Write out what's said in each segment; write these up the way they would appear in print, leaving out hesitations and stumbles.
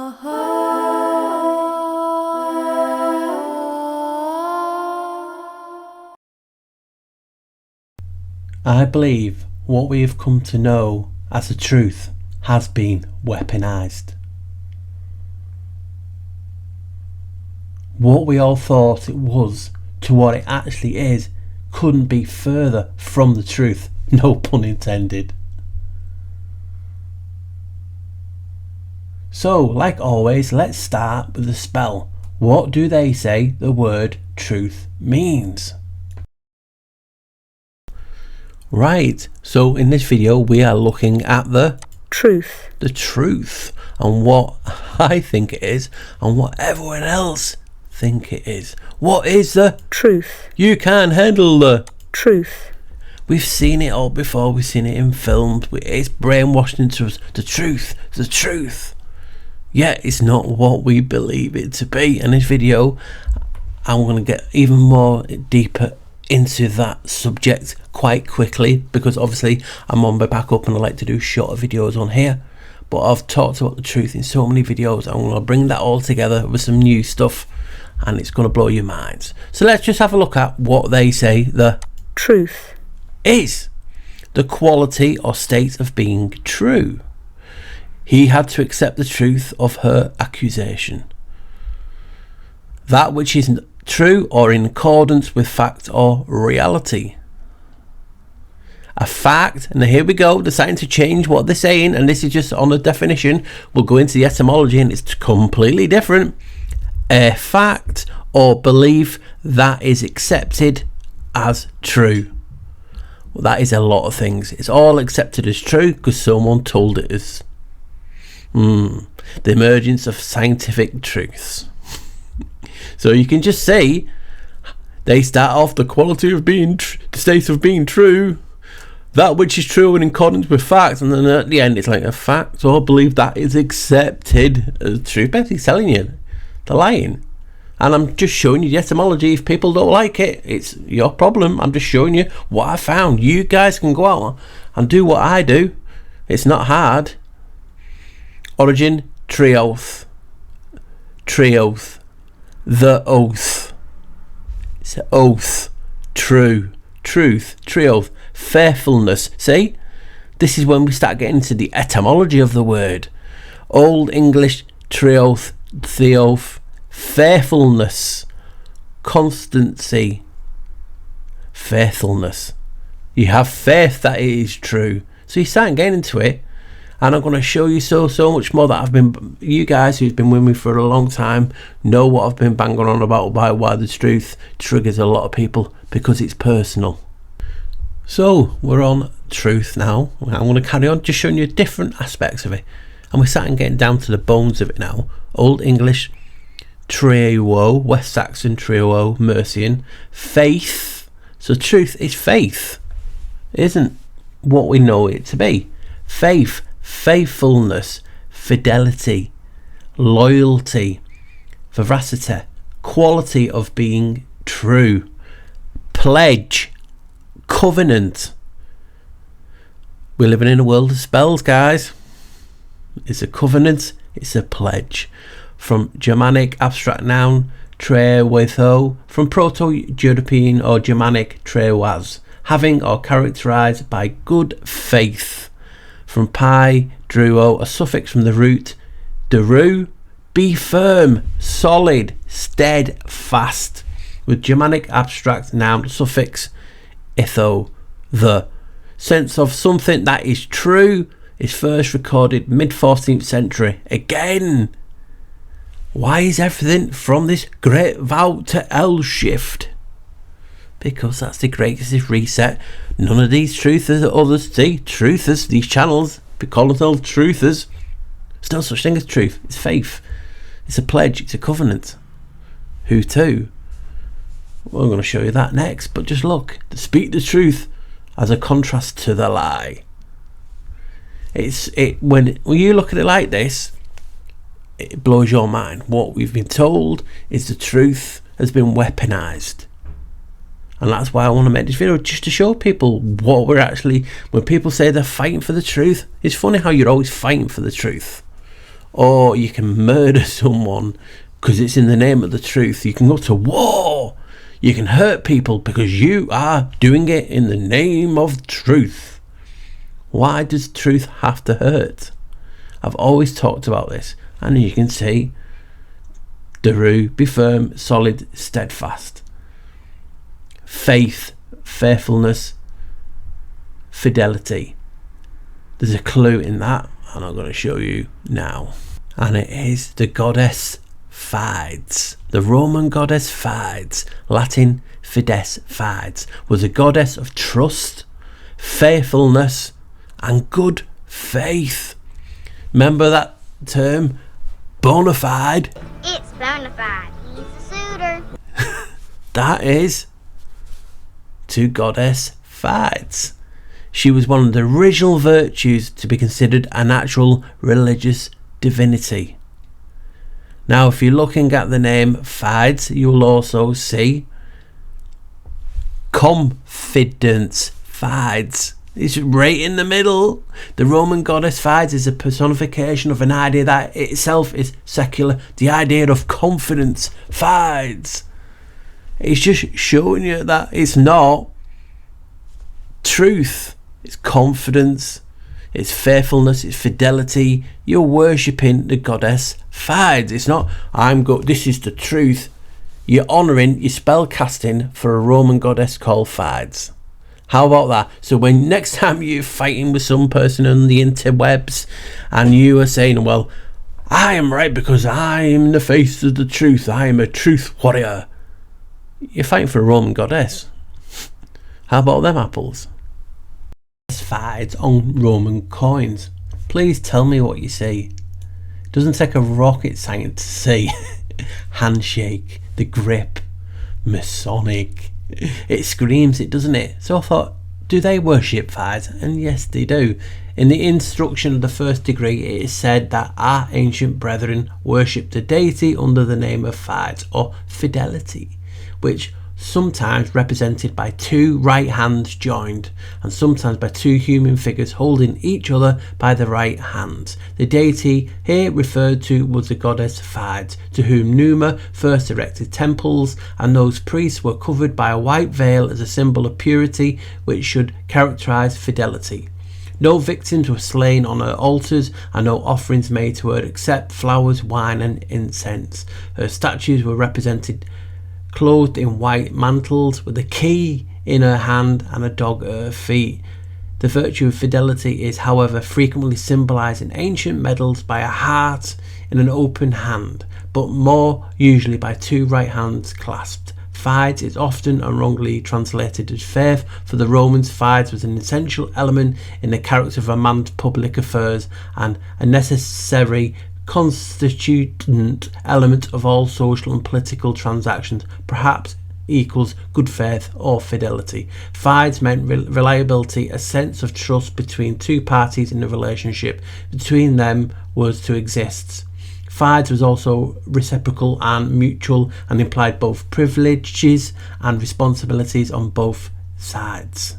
I believe what we have come to know as the truth has been weaponised. What we all thought it was to what it actually is couldn't be further from the truth, no pun intended. So, like always, let's start with the spell. What do they say the word truth means? Right, so in this video we are looking at the truth. The truth, and what I think it is and what everyone else think it is. What is the truth? You can't handle the truth. We've seen it all before, we've seen it in films, it's brainwashed into us. The truth, the truth. Yet it's not what we believe it to be. In this video I'm going to get even more deeper into that subject quite quickly, because obviously I'm on my back up and I like to do shorter videos on here, but I've talked about the truth in so many videos. I'm going to bring that all together with some new stuff and it's going to blow your minds. So let's just have a look at what they say the truth is. The quality or state of being true. He had to accept the truth of her accusation. That which is true or in accordance with fact or reality. A fact, and here we go, deciding to change what they're saying, and this is just on the definition. We'll go into the etymology and it's completely different. A fact or belief that is accepted as true. Well, that is a lot of things. It's all accepted as true because someone told it is. The emergence of scientific truths. So you can just say they start off the quality of being the state of being true, that which is true and in accordance with facts, and then at the end it's like a fact or belief that is accepted as true. Basically telling you they're lying, and I'm just showing you the etymology. If people don't like it, it's your problem. I'm just showing you what I found. You guys can go out and do what I do. It's not hard. Origin, trioth, the oath. It's an oath, true, truth, trioth, faithfulness. See, this is when we start getting into the etymology of the word. Old English, trioth, theoth, faithfulness, constancy, faithfulness. You have faith that it is true. So you start getting into it. And I'm going to show you so much more that you guys who's been with me for a long time know what I've been banging on about why the truth triggers a lot of people, because it's personal. So we're on truth now. I'm going to carry on just showing you different aspects of it, and we're starting getting down to the bones of it now. Old English, treo, West Saxon, treo, Mercian, faith. So truth is faith. It isn't what we know it to be. Faith, faithfulness, fidelity, loyalty, veracity, quality of being true, pledge, covenant. We're living in a world of spells, guys. It's a covenant, it's a pledge. From Germanic abstract noun trewetho, from Proto-European or Germanic trewaz, having or characterized by good faith. From pi, druo, a suffix from the root deru, be firm, solid, steadfast, with Germanic abstract noun suffix itho, the sense of something that is true is first recorded mid-14th century. Again, why is everything from this great vow to L shift? Because that's the greatest reset. None of these truthers or others, see, truthers, these channels, we call themselves truthers. There's no such thing as truth. It's faith. It's a pledge. It's a covenant. Who to? Well, I'm going to show you that next. But just look, to speak the truth as a contrast to the lie. When you look at it like this, it blows your mind. What we've been told is the truth has been weaponized. And that's why I want to make this video, just to show people what we're actually, when people say they're fighting for the truth, it's funny how you're always fighting for the truth. or you can murder someone because it's in the name of the truth. You can go to war. You can hurt people because you are doing it in the name of truth. Why does truth have to hurt? I've always talked about this, and you can see Daru, be firm, solid, steadfast. Faith, faithfulness, fidelity. There's a clue in that, and I'm going to show you now. And it is the goddess Fides. The Roman goddess Fides, Latin Fides Fides, was a goddess of trust, faithfulness, and good faith. Remember that term? Bona fide? It's bona fide. He's a suitor. That is to goddess Fides. She was one of the original virtues to be considered a natural religious divinity. Now, if you're looking at the name Fides, you'll also see confidence Fides. It's right in the middle. The Roman goddess Fides is a personification of an idea that itself is secular. The idea of confidence, Fides. It's just showing you that it's not truth. It's confidence. It's faithfulness. It's fidelity. You're worshipping the goddess Fides. It's not, this is the truth. You're honouring, you're spell casting for a Roman goddess called Fides. How about that? So when next time you're fighting with some person on the interwebs and you are saying, well, I am right because I am the face of the truth. I am a truth warrior. You're fighting for a Roman goddess. How about them apples? Fides on Roman coins. Please tell me what you see. It doesn't take a rocket science to see. Handshake, the grip, Masonic. It screams it, doesn't it? So I thought, do they worship Fides? And yes, they do. In the instruction of the first degree, it is said that our ancient brethren worshipped a deity under the name of Fides, or fidelity, which sometimes represented by two right hands joined, and sometimes by two human figures holding each other by the right hand. The deity here referred to was the goddess Fides, to whom Numa first erected temples, and those priests were covered by a white veil as a symbol of purity, which should characterize fidelity. No victims were slain on her altars, and no offerings made to her except flowers, wine, and incense. Her statues were represented clothed in white mantles, with a key in her hand and a dog at her feet. The virtue of fidelity is, however, frequently symbolised in ancient medals by a heart in an open hand, but more usually by two right hands clasped. Fides is often and wrongly translated as faith. For the Romans, Fides was an essential element in the character of a man's public affairs and a necessary constituent element of all social and political transactions, perhaps equals good faith or fidelity. Fides meant reliability, a sense of trust between two parties in a relationship between them was to exist. Fides was also reciprocal and mutual and implied both privileges and responsibilities on both sides.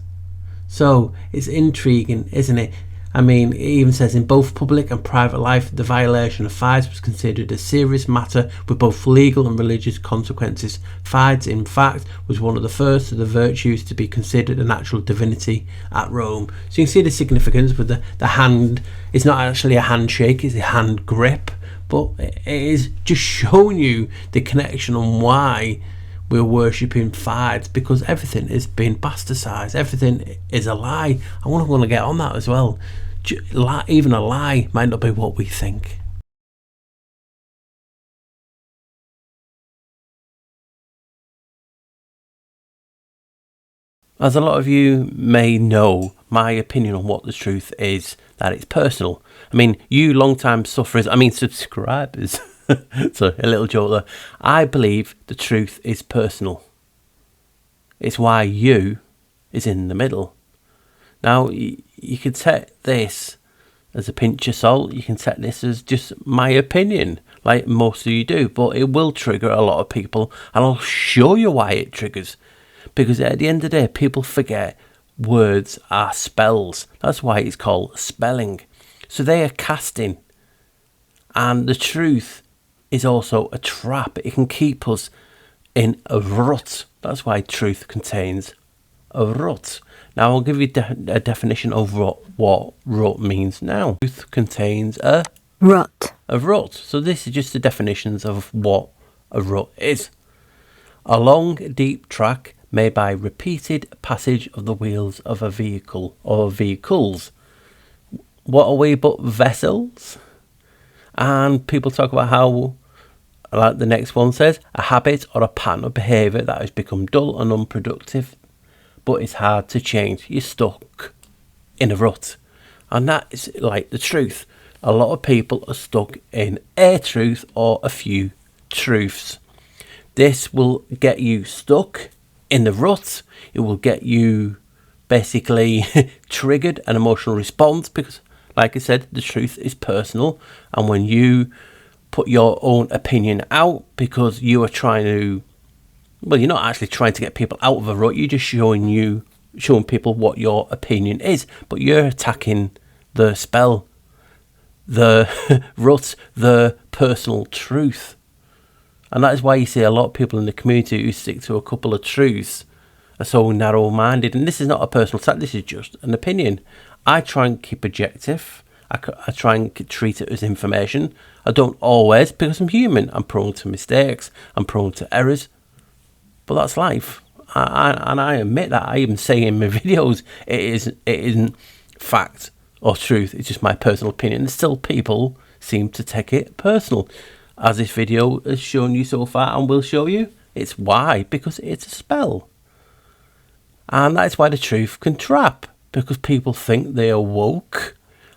So it's intriguing, isn't it? I mean, it even says in both public and private life, the violation of Fides was considered a serious matter with both legal and religious consequences. Fides, in fact, was one of the first of the virtues to be considered a natural divinity at Rome. So you can see the significance with the hand. It's not actually a handshake, it's a hand grip, but it is just showing you the connection on why we're worshipping Fides, because everything is being bastardized, everything is a lie. I want to get on that as well. Even a lie might not be what we think. As a lot of you may know, my opinion on what the truth is that it's personal. I mean, you long-time sufferers, subscribers, so a little joke there. I believe the truth is personal. It's why you is in the middle. Now, you can take this as a pinch of salt. You can take this as just my opinion, like most of you do. But it will trigger a lot of people, and I'll show you why it triggers. Because at the end of the day, people forget words are spells. That's why it's called spelling. So they are casting And the truth is also a trap. It can keep us in a rut. That's why truth contains a rut. Now I'll give you a definition of what rut means now. Truth contains a rut. A rut. So this is just the definitions of what a rut is. A long, deep track made by repeated passage of the wheels of a vehicle or vehicles. What are we but vessels? And people talk about how, like the next one says, a habit or a pattern of behaviour that has become dull and unproductive, but it's hard to change. You're stuck in a rut. And that is like the truth. A lot of people are stuck in a truth or a few truths. This will get you stuck in the rut. It will get you basically triggered an emotional response because, like I said, the truth is personal. And when you put your own opinion out because you are trying to, well, you're not actually trying to get people out of a rut. You're just showing people what your opinion is. But you're attacking the spell, the rut, the personal truth. And that is why you see a lot of people in the community who stick to a couple of truths are so narrow-minded. And this is not a personal attack, this is just an opinion. I try and keep objective. I try and treat it as information. I don't always, because I'm human. I'm prone to mistakes. I'm prone to errors. But that's life. And I admit that. I even say in my videos, it isn't fact or truth. It's just my personal opinion. And still people seem to take it personal. As this video has shown you so far and will show you, it's why? Because it's a spell. And that's why the truth can trap. Because people think they are woke.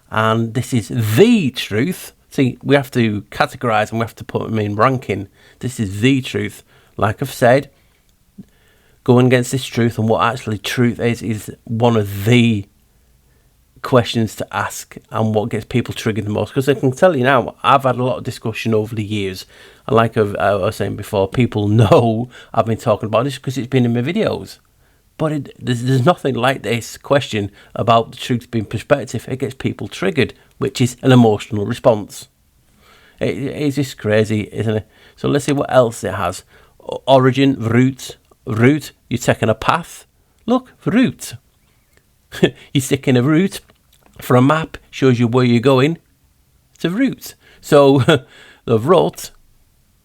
And this is the truth. See, we have to categorise and we have to put them in ranking. This is the truth. Like I've said, going against this truth and what actually truth is one of the questions to ask and what gets people triggered the most. Because I can tell you now, I've had a lot of discussion over the years. And like I was saying before, people know I've been talking about this because it's been in my videos. But there's nothing like this question about the truth being perspective. It gets people triggered, which is an emotional response. It's just crazy, isn't it? So let's see what else it has. Origin, route. You're taking a path. Look, route. You're sticking a route for a map, shows you where you're going. It's a route. So the rut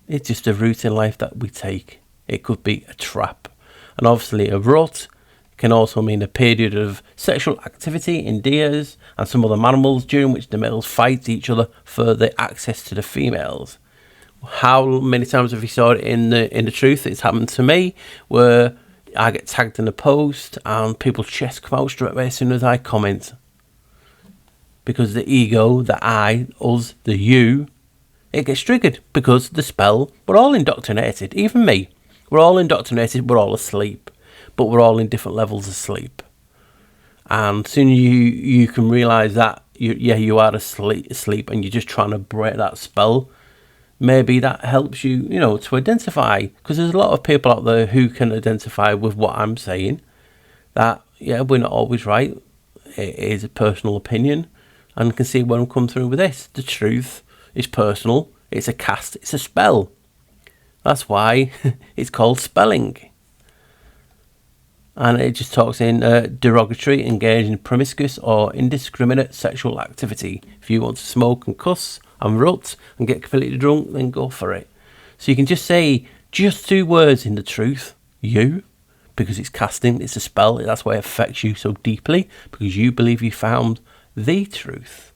is just a route in life that we take. It could be a trap. And obviously a rut can also mean a period of sexual activity in deers and some other animals during which the males fight each other for the access to the females. How many times have you saw it in the truth? It's happened to me where I get tagged in a post and people's chests come out straight away as soon as I comment. Because the ego, the I, us, the you, it gets triggered because the spell, we're all indoctrinated, even me. We're all indoctrinated, we're all asleep. But we're all in different levels of sleep. And soon you can realise that, you are asleep and you're just trying to break that spell. Maybe that helps you, to identify. Because there's a lot of people out there who can identify with what I'm saying. That, we're not always right. It is a personal opinion. And can see where I'm coming through with this. The truth is personal. It's a cast. It's a spell. That's why it's called spelling. And it just talks in derogatory, engage in promiscuous or indiscriminate sexual activity. If you want to smoke and cuss and rut and get completely drunk, then go for it. So you can just say just 2 words in the truth, you, because it's casting, it's a spell. That's why it affects you so deeply, because you believe you found the truth.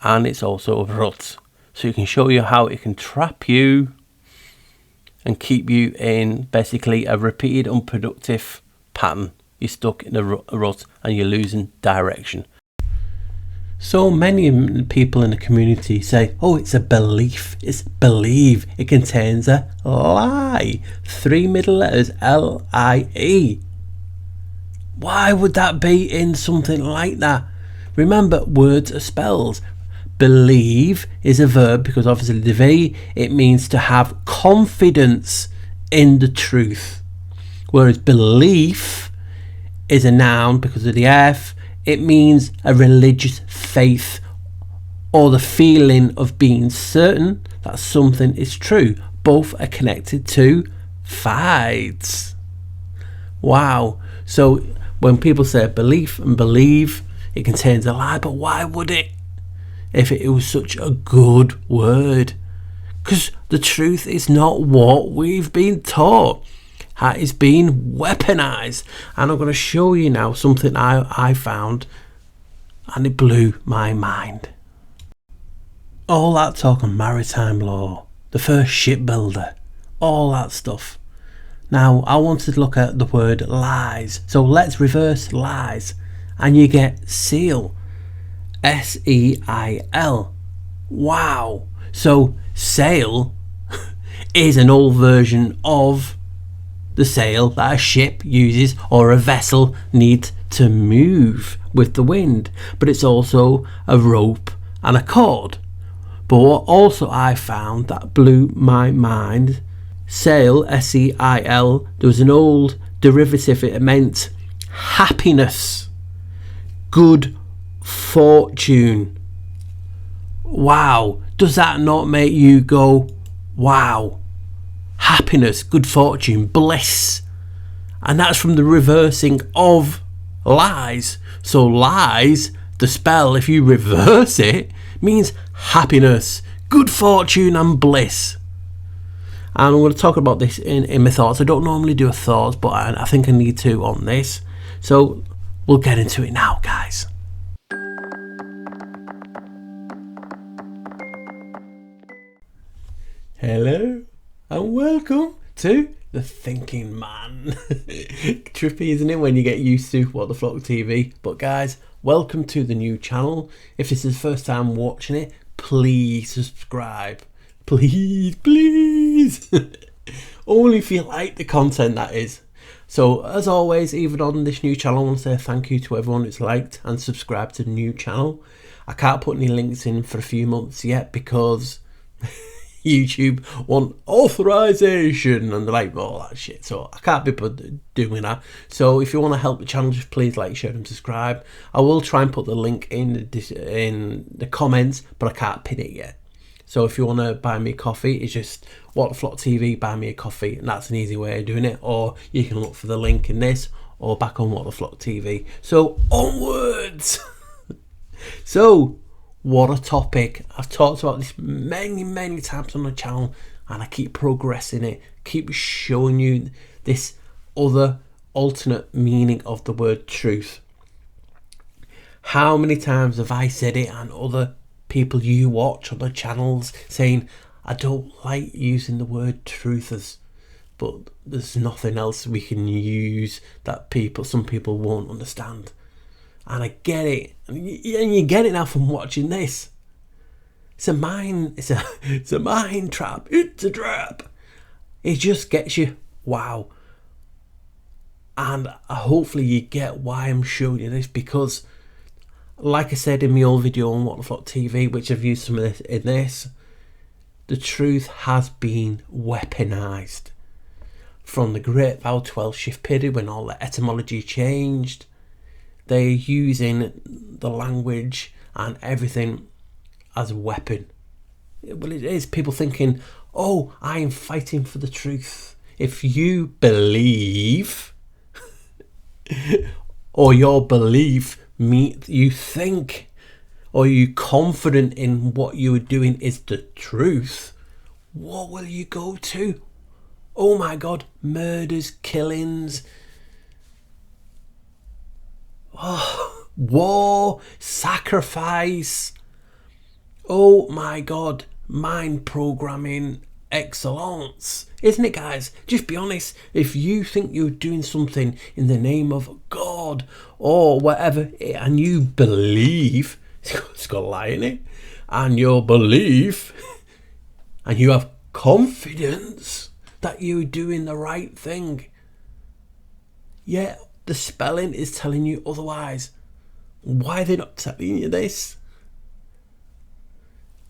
And it's also a rut. So it can show you how it can trap you and keep you in basically a repeated unproductive pattern. You're stuck in a rut and you're losing direction. So many people in the community say, oh, it's a belief. It's believe. It contains a lie. 3 middle letters, L-I-E. Why would that be in something like that? Remember, words are spells. Believe is a verb because obviously the V, it means to have confidence in the truth. Whereas belief is a noun because of the F. It means a religious faith or the feeling of being certain that something is true. Both are connected to facts. Wow. So when people say belief and believe, it contains a lie, but why would it? If it was such a good word. Because the truth is not what we've been taught. It is being weaponized. And I'm going to show you now something I found, and it blew my mind. All that talk of maritime law, the first shipbuilder, all that stuff. Now, I wanted to look at the word lies. So let's reverse lies. And you get seal. S-E-I-L. Wow. So sail is an old version of the sail that a ship uses or a vessel needs to move with the wind. But it's also a rope and a cord. But what also I found that blew my mind, sail, S-E-I-L, there was an old derivative. It meant happiness, good fortune. Wow. Does that not make you go, wow? Happiness, good fortune, bliss. And that's from the reversing of lies. So lies, the spell, if you reverse it, means happiness, good fortune and bliss. And I'm going to talk about this in my thoughts. I don't normally do a thoughts, but I think I need to on this. So we'll get into it now, guys. Hello and welcome to The Thinking Man. Trippy, isn't it, when you get used to What the Flock TV? But guys, welcome to the new channel. If this is the first time watching it, please subscribe. Please. Only if you like the content, that is. So as always, even on this new channel, I want to say thank you to everyone who's liked and subscribed to the new channel. I can't put any links in for a few months yet because YouTube want authorization and they're like, all that shit. So I can't be doing that. So if you want to help the channel, just please like, share and subscribe. I will try and put the link in the comments, but I can't pin it yet. So if you want to buy me a coffee, it's just What the Flock TV, buy me a coffee, and that's an easy way of doing it. Or you can look for the link in this or back on What the Flock TV. So onwards. So what a topic. I've talked about this many times on the channel, and I keep progressing it, keep showing you this other alternate meaning of the word truth. How many times have I said it, and other people you watch on the channels saying, I don't like using the word truthers, but there's nothing else we can use that some people won't understand. And I get it, and you get it now from watching this. It's a mind trap. It's a trap. It just gets you, wow. And hopefully you get why I'm showing you this, because like I said in my old video on What the Flock TV, which I've used some of this in this, the truth has been weaponized. From the Great Vowel 12 shift period, when all the etymology changed, they're using the language and everything as a weapon. Well, it is. People thinking, oh, I am fighting for the truth. If you believe, or your belief, you think, or you confident in what you are doing is the truth, what will you go to? Oh my God, murders, killings, war, sacrifice. Oh my God, mind programming excellence. Isn't it, guys? Just be honest. If you think you're doing something in the name of God or whatever, and you believe, it's got a lie in it, and your belief, and you have confidence that you're doing the right thing, yet the spelling is telling you otherwise. Why are they not telling you this?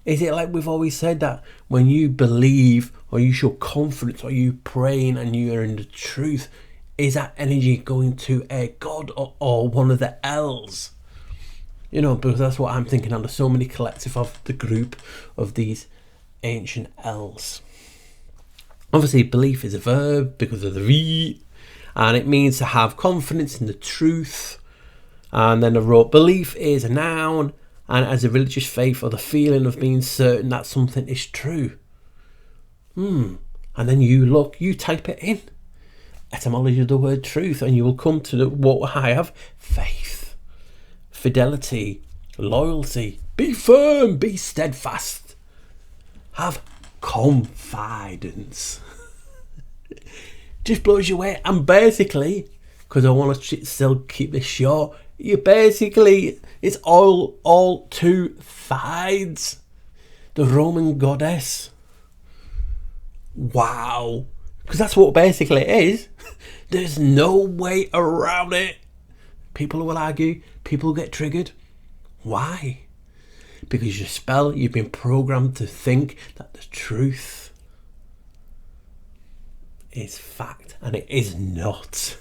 Is it like we've always said, that when you believe or you show confidence or you praying and you are in the truth, is that energy going to a God or one of the L's? Because that's what I'm thinking under so many collective of the group of these ancient elves. Obviously, belief is a verb because of the V, and it means to have confidence in the truth. And then I wrote, belief is a noun, and as a religious faith or the feeling of being certain that something is true. And then you type it in. Etymology of the word truth, and you will come to what I have: faith, fidelity, loyalty, be firm, be steadfast, have confidence. Just blows you away. And basically, because I want to still keep this short, it's all two sides. The Roman goddess. Wow. Because that's what basically it is. There's no way around it. People will argue. People get triggered. Why? Because you've been programmed to think that the truth is fact, and it is not.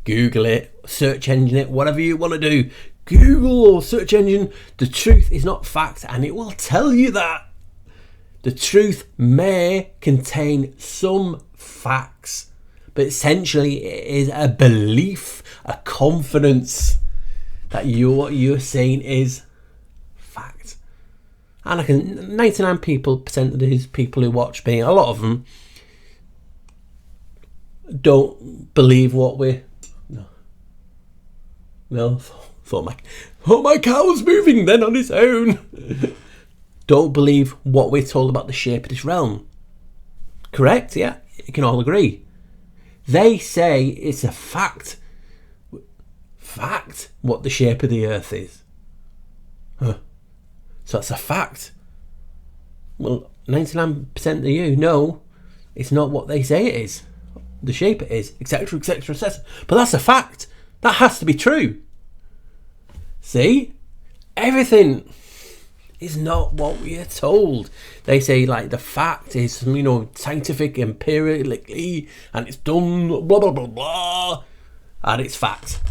Google it, search engine it, whatever you want to do. Google or search engine, the truth is not fact, and it will tell you that. The truth may contain some facts, but essentially it is a belief, a confidence that what you're saying is fact. And 99% of these people who watch me, a lot of them don't believe what we... No, thought my cow was moving then on its own. Don't believe what we're told about the shape of this realm. Correct? Yeah, you can all agree. They say it's a fact what the shape of the earth is. So that's a fact. Well, 99% of you know it's not what they say it is. The shape it is, etc, etc, etc. But that's a fact. That has to be true. See? Everything is not what we are told. They say like the fact is, scientific, empirically, and it's done, blah, blah, blah, blah, and it's fact.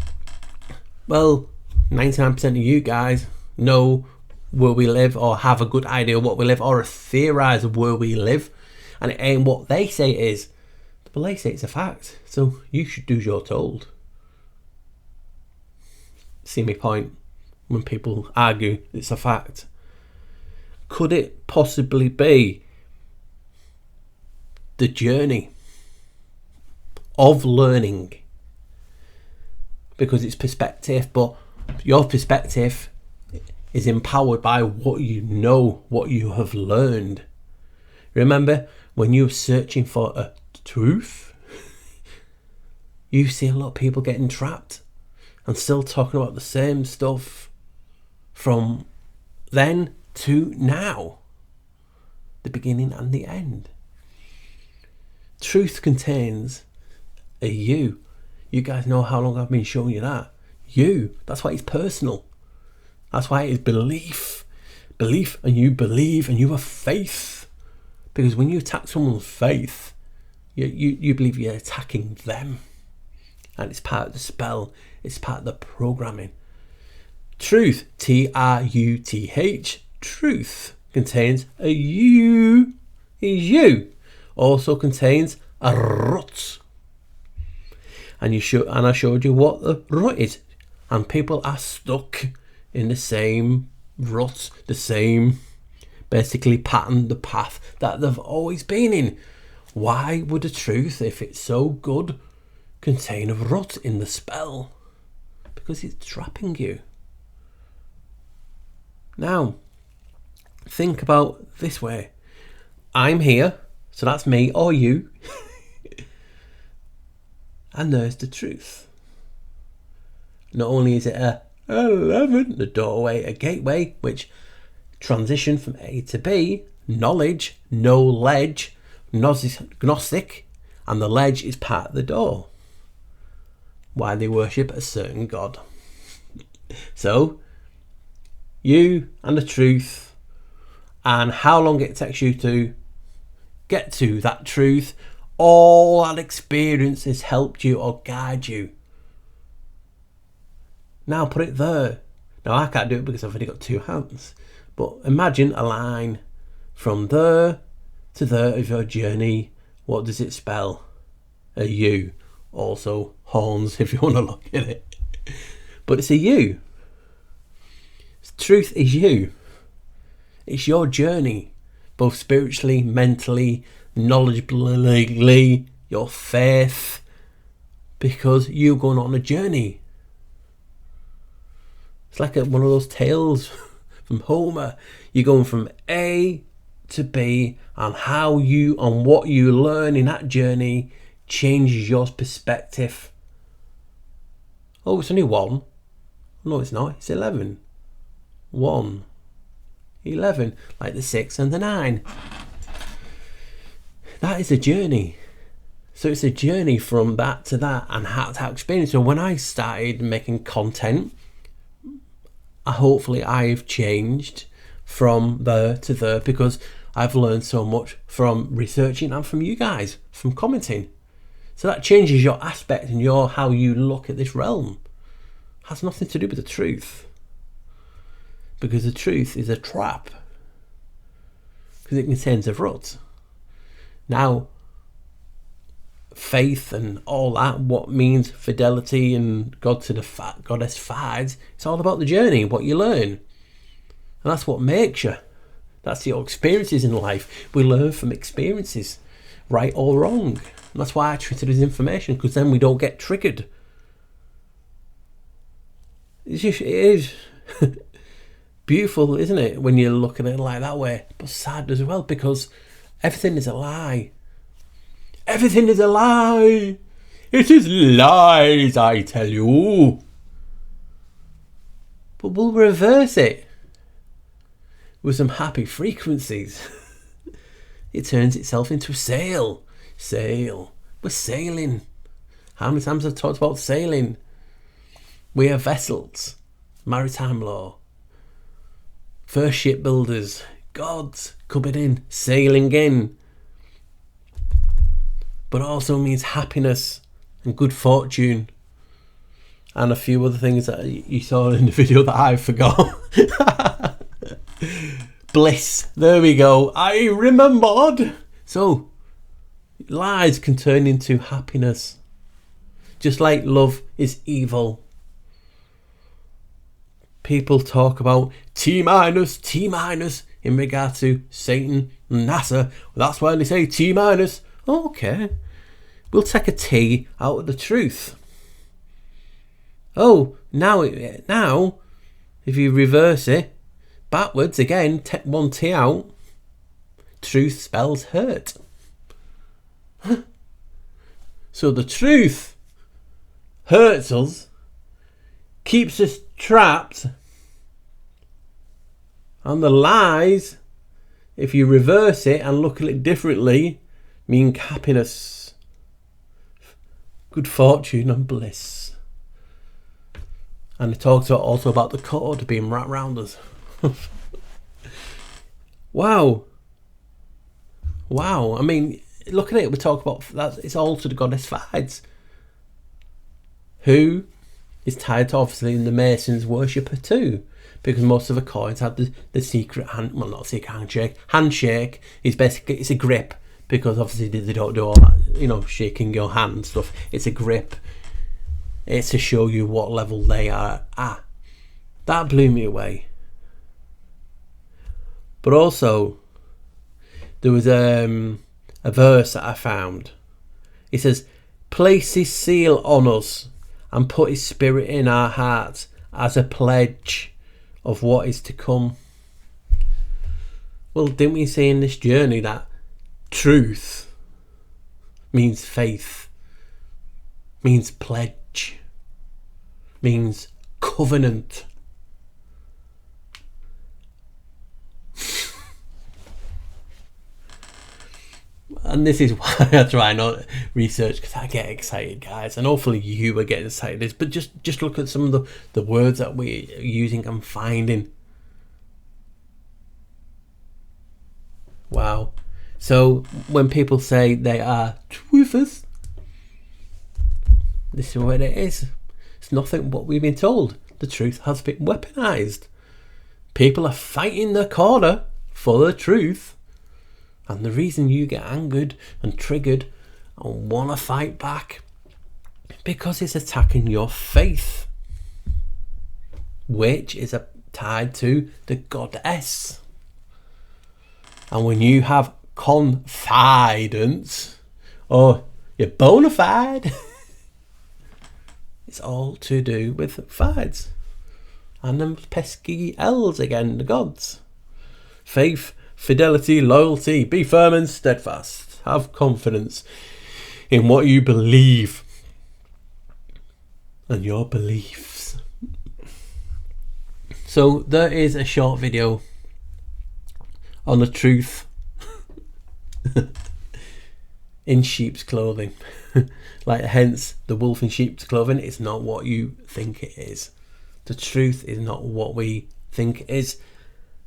Well, 99% of you guys know where we live, or have a good idea of what we live, or theorise of where we live, and it ain't what they say it is. But they say it's a fact, so you should do as you're told. See my point? When people argue it's a fact. Could it possibly be the journey of learning? Because it's perspective, but your perspective is empowered by what you know, what you have learned. Remember, when you're searching for a truth, you see a lot of people getting trapped and still talking about the same stuff from then to now, the beginning and the end. Truth contains a you. You guys know how long I've been showing you that. You. That's why it's personal. That's why it is belief. Belief, and you believe, and you have faith. Because when you attack someone's faith, you believe you're attacking them. And it's part of the spell. It's part of the programming. Truth, Truth, truth contains a you, is you. Also contains a rut. And I showed you what the rut is. And people are stuck in the same rut, the same basically pattern, the path that they've always been in. Why would a truth, if it's so good, contain a rut in the spell? Because it's trapping you. Now, think about this way. I'm here, so that's me or you. And there's the truth. Not only is it a 11, the doorway, a gateway, which transition from A to B, knowledge, no ledge, gnostic, and the ledge is part of the door. Why they worship a certain god. So, you and the truth, and how long it takes you to get to that truth, all that experience has helped you or guide you. Now put it there. Now I can't do it because I've only got 2 hands. But imagine a line from there to there of your journey. What does it spell? A U. Also horns if you want to look at it. But it's a U. Truth is you. It's your journey, both spiritually, mentally, knowledgeably, your faith, because you're going on a journey. It's like one of those tales from Homer. You're going from A to B, and how you and what you learn in that journey changes your perspective. Oh, it's only 1. No, it's not. It's 11. 1, 11, like the 6 and the 9. That is a journey. So it's a journey from that to that, and how to experience. So when I started making content, hopefully I've changed from there to there, because I've learned so much from researching and from you guys, from commenting. So that changes your aspect and how you look at this realm. It has nothing to do with the truth. Because the truth is a trap. Because it contains a rut. Now, faith and all that, what means fidelity and God to the goddess fads, it's all about the journey, what you learn. And that's what makes you. That's your experiences in life. We learn from experiences, right or wrong. And that's why I treat it as information, because then we don't get triggered. It is beautiful, isn't it, when you look at it like that way, but sad as well, because everything is a lie. Everything is a lie. It is lies, I tell you. But we'll reverse it with some happy frequencies. It turns itself into a sail. Sail. We're sailing. How many times have I talked about sailing? We are vessels. Maritime law. First shipbuilders, gods coming in, sailing in. But also means happiness and good fortune. And a few other things that you saw in the video that I forgot. Bliss. There we go. I remembered. So, lies can turn into happiness. Just like love is evil. People talk about T minus in regard to Satan and NASA. That's why they say T minus. Okay, we'll take a T out of the truth. Oh, now if you reverse it backwards again, take 1 T out. Truth spells hurt. So the truth hurts us, keeps us trapped, and the lies, if you reverse it and look at it differently, mean happiness, good fortune and bliss. And it talks also about the cord being wrapped around us. Wow. I mean, look at it. We talk about that. It's all to the goddess Fides, who is tied to, obviously, in the Masons worshipper too, because most of the coins have the secret not secret handshake is basically, it's a grip, because obviously they don't do all that, shaking your hand and stuff. It's a grip. It's to show you what level they are at. That blew me away. But also, there was a verse that I found. It says, "Place his seal on us and put his spirit in our hearts as a pledge of what is to come." Well, didn't we say in this journey that truth means faith, means pledge, means covenant? And this is why I try not research, because I get excited, guys, and hopefully you are getting excited. But just look at some of the words that we're using and finding. Wow. So when people say they are truthers, this is what it is. It's nothing what we've been told. the truth has been weaponised. People are fighting their corner for the truth. And the reason you get angered and triggered and want to fight back, because it's attacking your faith, which is tied to the goddess. And when you have confidence, or you're bona fide, it's all to do with fides. And them pesky L's again, the gods. Faith, fidelity, loyalty, be firm and steadfast. Have confidence in what you believe and your beliefs. So there is a short video on the truth in sheep's clothing. Like, hence the wolf in sheep's clothing. It's not what you think it is. The truth is not what we think it is.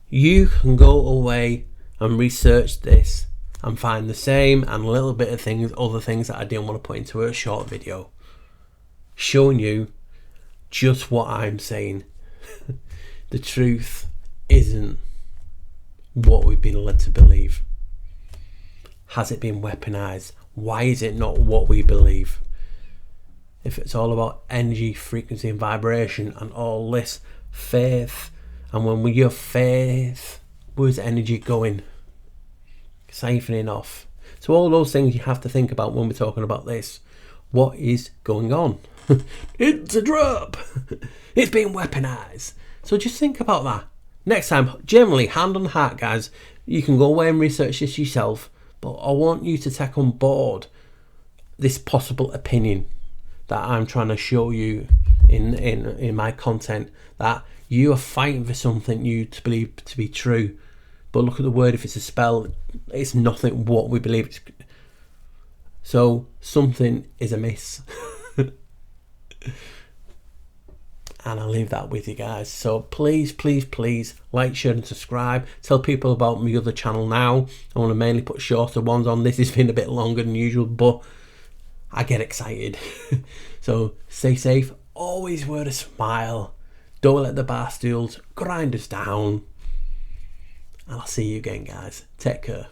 You can go away and research this and find the same and a little bit of things, other things that I didn't want to put into a short video, showing you just what I'm saying. The truth isn't what we've been led to believe. Has it been weaponized? Why is it not what we believe? If it's all about energy, frequency and vibration and all this, faith, and when we have faith, where's energy going? Siphoning off. So all those things you have to think about when we're talking about this. What is going on? It's a drop. It's being weaponized. So just think about that. Next time, generally, hand on heart, guys, you can go away and research this yourself, but I want you to take on board this possible opinion that I'm trying to show you in my content, that you are fighting for something you to believe to be true. But look at the word, if it's a spell, it's nothing what we believe. So something is amiss. And I'll leave that with you guys. So please, please, please like, share and subscribe. Tell people about my other channel now. I want to mainly put shorter ones on. This has been a bit longer than usual, but I get excited. So stay safe. Always wear a smile. Don't let the bar stools grind us down. And I'll see you again, guys. Take care.